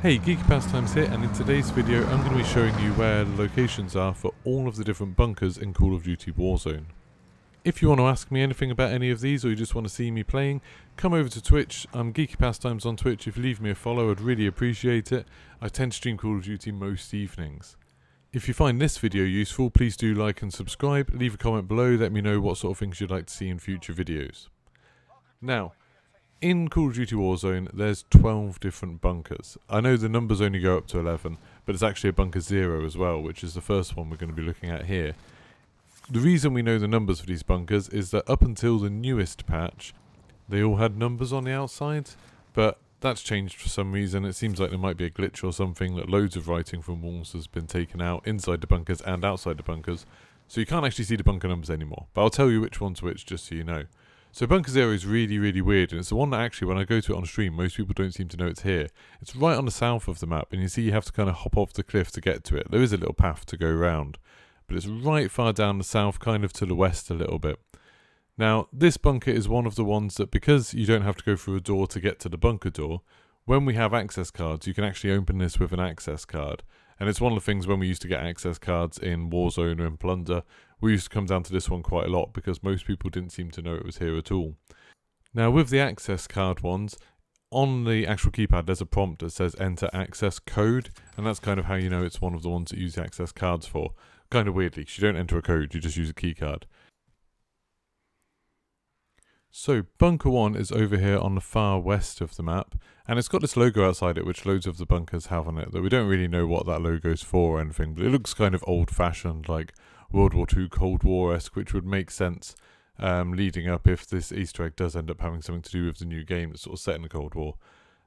Hey, Geeky Pastimes here, and in today's video I'm going to be showing you where the locations are for all of the different bunkers in Call of Duty Warzone. If you want to ask me anything about any of these, or you just want to see me playing, come over to Twitch. I'm Geeky Pastimes on Twitch. If you leave me a follow, I'd really appreciate it. I tend to stream Call of Duty most evenings. If you find this video useful, please do like and subscribe. Leave a comment below, let me know what sort of things you'd like to see in future videos. Now, in Call of Duty Warzone, there's 12 different bunkers. I know the numbers only go up to 11, but it's actually a bunker 0 as well, which is the first one we're going to be looking at here. The reason we know the numbers for these bunkers is that up until the newest patch, they all had numbers on the outside, but that's changed for some reason. It seems like there might be a glitch or something, that loads of writing from walls has been taken out inside the bunkers and outside the bunkers, so you can't actually see the bunker numbers anymore. But I'll tell you which one's which just so you know. So bunker 0 is really weird, and it's the one that actually when I go to it on stream most people don't seem to know it's here. It's right on the south of the map, and you see you have to kind of hop off the cliff to get to it. There is a little path to go around, but it's right far down the south, kind of to the west a little bit. Now this bunker is one of the ones that, because you don't have to go through a door to get to the bunker door, when we have access cards you can actually open this with an access card. And it's one of the things when we used to get access cards in Warzone or in Plunder, we used to come down to this one quite a lot because most people didn't seem to know it was here at all. Now with the access card ones, on the actual keypad there's a prompt that says enter access code, and that's kind of how you know it's one of the ones that you use the access cards for. Kind of weirdly, because you don't enter a code, you just use a key card. So bunker 1 is over here on the far west of the map, and it's got this logo outside it which loads of the bunkers have on it, that we don't really know what that logo's for or anything, but it looks kind of old fashioned, like World War II Cold War-esque, which would make sense leading up if this Easter egg does end up having something to do with the new game that's sort of set in the Cold War.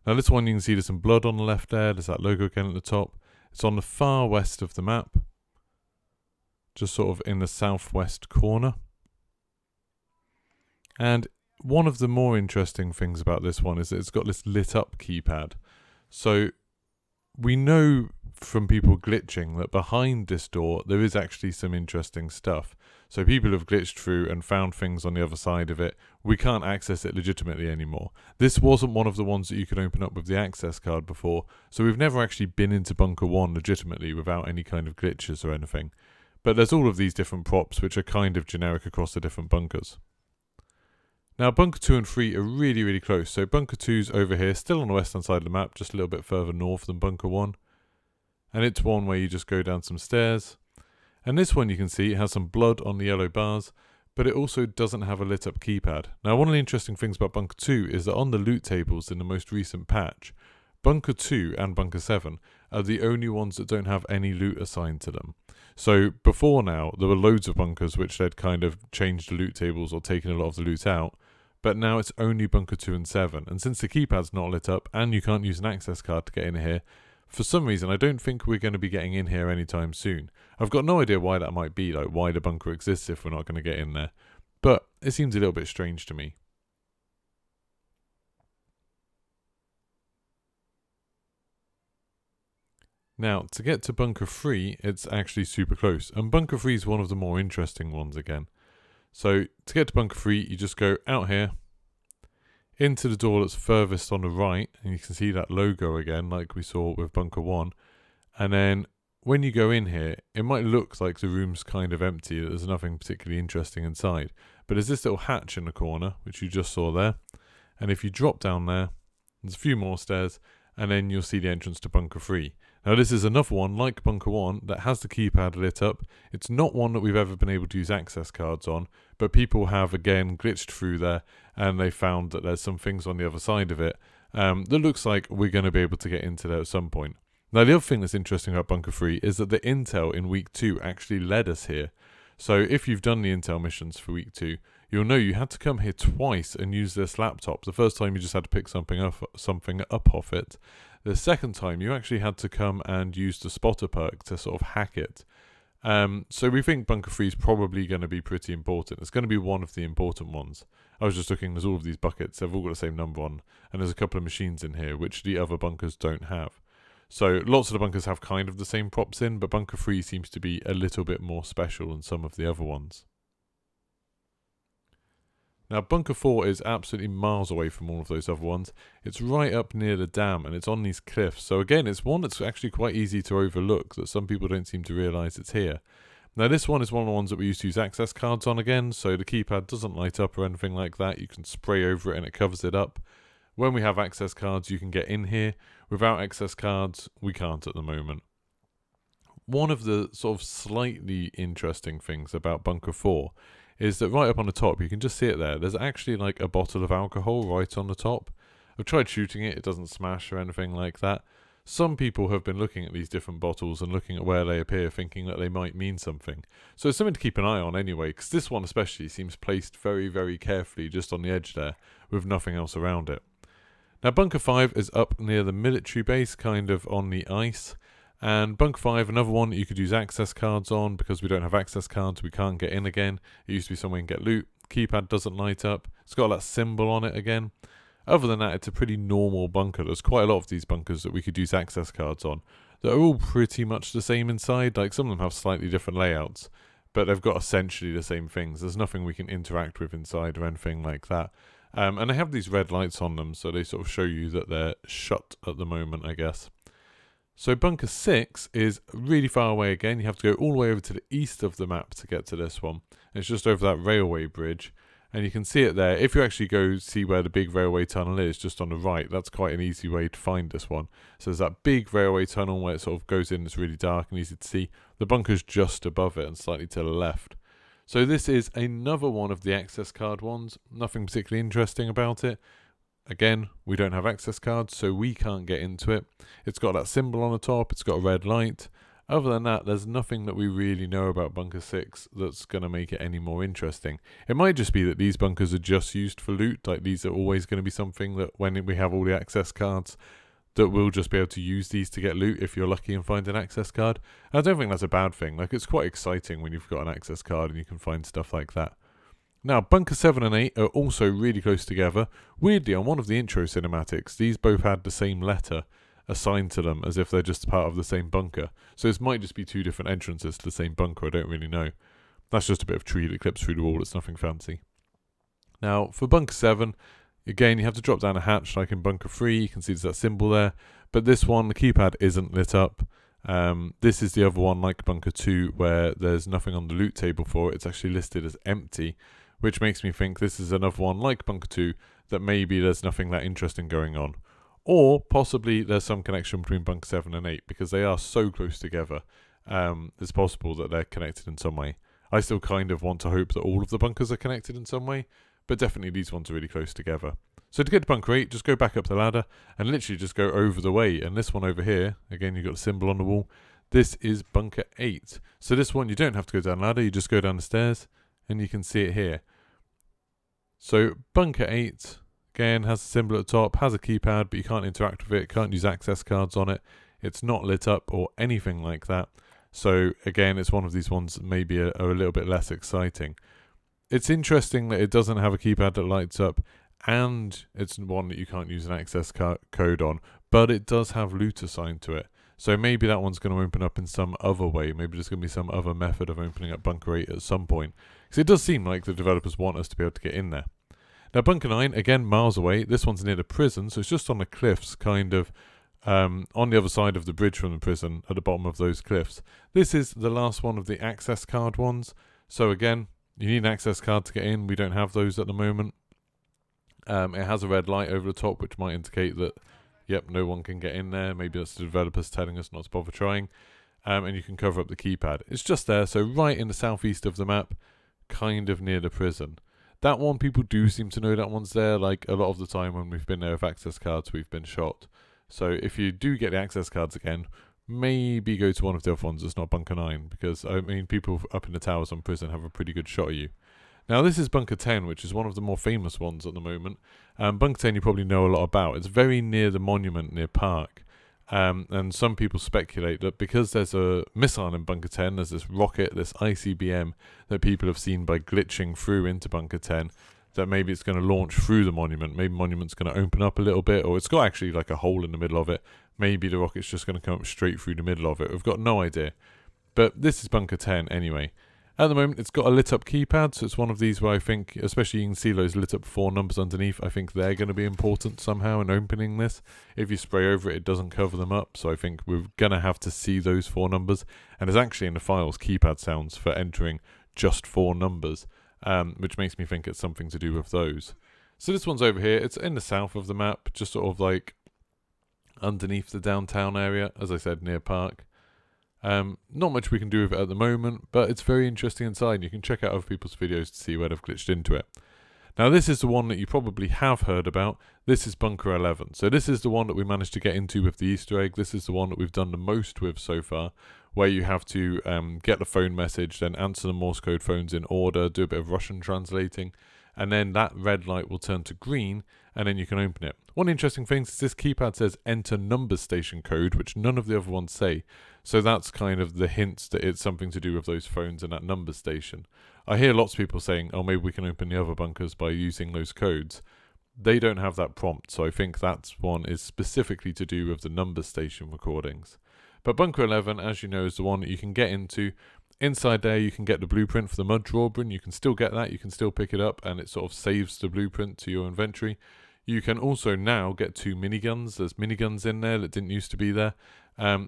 Now this one you can see there's some blood on the left there, there's that logo again at the top. It's on the far west of the map, just sort of in the southwest corner. And one of the more interesting things about this one is that it's got this lit up keypad. So we know from people glitching that behind this door there is actually some interesting stuff. So people have glitched through and found things on the other side of it. We can't access it legitimately anymore. This wasn't one of the ones that you could open up with the access card before, so we've never actually been into bunker 1 legitimately without any kind of glitches or anything. But there's all of these different props which are kind of generic across the different bunkers. Now bunker 2 and 3 are really close. So bunker 2's over here, still on the western side of the map, just a little bit further north than bunker 1. And it's one where you just go down some stairs. And this one you can see it has some blood on the yellow bars, but it also doesn't have a lit up keypad. Now one of the interesting things about bunker 2 is that on the loot tables in the most recent patch, bunker 2 and bunker 7 are the only ones that don't have any loot assigned to them. So before now there were loads of bunkers which they'd kind of changed the loot tables or taken a lot of the loot out, but now it's only bunker 2 and 7, and since the keypad's not lit up and you can't use an access card to get in here, for some reason I don't think we're going to be getting in here anytime soon. I've got no idea why that might be, like why the bunker exists if we're not going to get in there, but it seems a little bit strange to me. Now, to get to bunker 3, it's actually super close, and bunker 3 is one of the more interesting ones again. So, to get to bunker 3, you just go out here, into the door that's furthest on the right, and you can see that logo again, like we saw with bunker 1. And then, when you go in here, it might look like the room's kind of empty, that there's nothing particularly interesting inside. But there's this little hatch in the corner, which you just saw there. And if you drop down there, there's a few more stairs, and then you'll see the entrance to bunker 3. Now this is another one, like bunker 1, that has the keypad lit up. It's not one that we've ever been able to use access cards on, but people have again glitched through there, and they found that there's some things on the other side of it that looks like we're going to be able to get into there at some point. Now the other thing that's interesting about bunker 3 is that the intel in week 2 actually led us here. So if you've done the intel missions for week 2, you'll know you had to come here twice and use this laptop. The first time you just had to pick something up off it. The second time you actually had to come and use the spotter perk to sort of hack it. So we think bunker 3 is probably going to be pretty important. It's going to be one of the important ones. I was just looking, there's all of these buckets, they've all got the same number on, and there's a couple of machines in here which the other bunkers don't have. So lots of the bunkers have kind of the same props in, but bunker 3 seems to be a little bit more special than some of the other ones. Now, Bunker 4 is absolutely miles away from all of those other ones. It's right up near the dam, and it's on these cliffs. So again, it's one that's actually quite easy to overlook, that some people don't seem to realise it's here. Now, this one is one of the ones that we used to use access cards on again, so the keypad doesn't light up or anything like that. You can spray over it and it covers it up. When we have access cards, you can get in here. Without access cards, we can't at the moment. One of the sort of slightly interesting things about Bunker 4 is that right up on the top, you can just see it there. There's actually like a bottle of alcohol right on the top. I've tried shooting it. It doesn't smash or anything like that. Some people have been looking at these different bottles and looking at where they appear, thinking that they might mean something. So it's something to keep an eye on anyway, because this one especially seems placed very, very carefully just on the edge there, with nothing else around it. Now, Bunker 5 is up near the military base, kind of on the ice. And Bunker 5, another one that you could use access cards on. Because we don't have access cards, we can't get in again. It used to be somewhere you can get loot. Keypad doesn't light up. It's got that symbol on it again. Other than that, it's a pretty normal bunker. There's quite a lot of these bunkers that we could use access cards on that are all pretty much the same inside. Like, some of them have slightly different layouts, but they've got essentially the same things. There's nothing we can interact with inside or anything like that. And they have these red lights on them, so they sort of show you that they're shut at the moment, I guess. So Bunker 6 is really far away again. You have to go all the way over to the east of the map to get to this one. It's just over that railway bridge. And you can see it there. If you actually go see where the big railway tunnel is, just on the right, that's quite an easy way to find this one. So there's that big railway tunnel where it sort of goes in. It's really dark and easy to see. The bunker's just above it and slightly to the left. So this is another one of the access card ones. Nothing particularly interesting about it. Again, we don't have access cards, so we can't get into it. It's got that symbol on the top. It's got a red light. Other than that, there's nothing that we really know about Bunker 6 that's going to make it any more interesting. It might just be that these bunkers are just used for loot. Like, these are always going to be something that when we have all the access cards, that we'll just be able to use these to get loot if you're lucky and find an access card. And I don't think that's a bad thing. Like, it's quite exciting when you've got an access card and you can find stuff like that. Now, Bunker 7 and 8 are also really close together. Weirdly, on one of the intro cinematics, these both had the same letter assigned to them as if they're just part of the same bunker. So this might just be two different entrances to the same bunker, I don't really know. That's just a bit of tree that clips through the wall, it's nothing fancy. Now, for Bunker 7, again, you have to drop down a hatch like in Bunker 3, you can see there's that symbol there. But this one, the keypad isn't lit up. This is the other one like Bunker 2 where there's nothing on the loot table for it, it's actually listed as empty. Which makes me think this is another one like Bunker 2 that maybe there's nothing that interesting going on. Or possibly there's some connection between Bunker 7 and 8 because they are so close together. It's possible that they're connected in some way. I still kind of want to hope that all of the bunkers are connected in some way, but definitely these ones are really close together. So to get to Bunker 8, just go back up the ladder and literally just go over the way. And this one over here, again, you've got the symbol on the wall. This is Bunker 8. So this one, you don't have to go down the ladder, you just go down the stairs and you can see it here. So Bunker 8, again, has a symbol at the top, has a keypad, but you can't interact with it, can't use access cards on it. It's not lit up or anything like that. So again, it's one of these ones that maybe are a little bit less exciting. It's interesting that it doesn't have a keypad that lights up, and it's one that you can't use an access code on, but it does have loot assigned to it. So maybe that one's going to open up in some other way. Maybe there's going to be some other method of opening up Bunker 8 at some point. Because it does seem like the developers want us to be able to get in there. Now Bunker 9, again, miles away. This one's near the prison, so it's just on the cliffs, kind of on the other side of the bridge from the prison, at the bottom of those cliffs. This is the last one of the access card ones. So again, you need an access card to get in. We don't have those at the moment. It has a red light over the top, which might indicate that yep, no one can get in there. Maybe that's the developers telling us not to bother trying. And you can cover up the keypad. It's just there, so right in the southeast of the map, kind of near the prison. That one, people do seem to know that one's there. Like, a lot of the time when we've been there with access cards, we've been shot. So if you do get the access cards again, maybe go to one of the other ones that's not Bunker 9. Because, I mean, people up in the towers on prison have a pretty good shot at you. Now, this is Bunker 10, which is one of the more famous ones at the moment. Bunker 10 you probably know a lot about. It's very near the monument near Park. And some people speculate that because there's a missile in Bunker 10, there's this rocket, this ICBM, that people have seen by glitching through into Bunker 10, that maybe it's going to launch through the monument. Maybe the monument's going to open up a little bit, or it's got actually like a hole in the middle of it. Maybe the rocket's just going to come up straight through the middle of it. We've got no idea. But this is Bunker 10 anyway. At the moment, it's got a lit up keypad, so it's one of these where I think, especially you can see those lit up 4 numbers underneath, I think they're going to be important somehow in opening this. If you spray over it, it doesn't cover them up, so I think we're going to have to see those 4 numbers. And there's actually in the files keypad sounds for entering just 4 numbers, which makes me think it's something to do with those. So this one's over here. It's in the south of the map, just sort of like underneath the downtown area, as I said, near Park. Not much we can do with it at the moment, but it's very interesting inside, and you can check out other people's videos to see where they've glitched into it. Now this is the one that you probably have heard about. This is Bunker 11. So this is the one that we managed to get into with the Easter egg. This is the one that we've done the most with so far, where you have to get the phone message, then answer the Morse code phones in order, do a bit of Russian translating, and then that red light will turn to green, and then you can open it. One interesting thing is this keypad says enter number station code, which none of the other ones say. So that's kind of the hint that it's something to do with those phones and that number station. I hear lots of people saying, oh, maybe we can open the other bunkers by using those codes. They don't have that prompt, so I think that one is specifically to do with the number station recordings. But Bunker 11, as you know, is the one that you can get into. Inside there, you can get the blueprint for the mud drawbridge. You can still get that. You can still pick it up, and it sort of saves the blueprint to your inventory. You can also now get 2 miniguns. There's miniguns in there that didn't used to be there,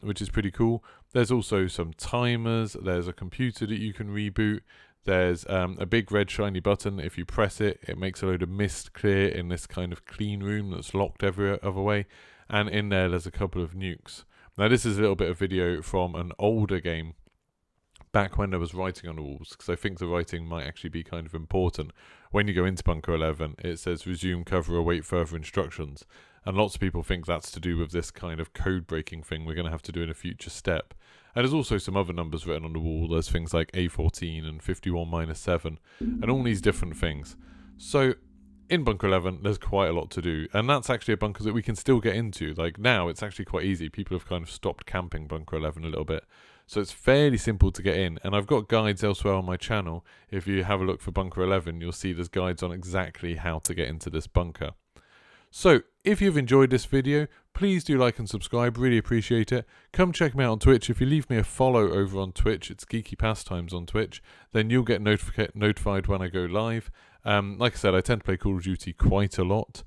which is pretty cool. There's also some timers. There's a computer that you can reboot. There's a big red shiny button. If you press it, it makes a load of mist clear in this kind of clean room that's locked every other way. And in there's a couple of nukes. Now, this is a little bit of video from an older game, back when there was writing on the walls, because I think the writing might actually be kind of important. When you go into Bunker 11, it says resume cover, await further instructions. And lots of people think that's to do with this kind of code breaking thing we're going to have to do in a future step. And there's also some other numbers written on the wall. There's things like A14 and 51-7 and all these different things. So in Bunker 11, there's quite a lot to do. And that's actually a bunker that we can still get into. Like now, it's actually quite easy. People have kind of stopped camping Bunker 11 a little bit. So it's fairly simple to get in, and I've got guides elsewhere on my channel. If you have a look for Bunker 11, you'll see there's guides on exactly how to get into this bunker. So if you've enjoyed this video, please do like and subscribe, really appreciate it. Come check me out on Twitch. If you leave me a follow over on Twitch, it's Geeky Pastimes on Twitch, then you'll get notified when I go live. Like I said, I tend to play Call of Duty quite a lot.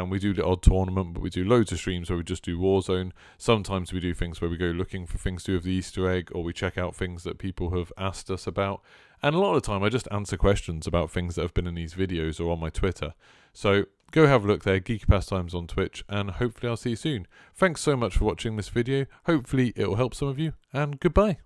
We do the odd tournament, but we do loads of streams where we just do Warzone. Sometimes we do things where we go looking for things to do with the Easter egg, or we check out things that people have asked us about. And a lot of the time I just answer questions about things that have been in these videos or on my Twitter. So go have a look there, Geeky Pastimes on Twitch, and hopefully I'll see you soon. Thanks so much for watching this video. Hopefully it will help some of you, and goodbye.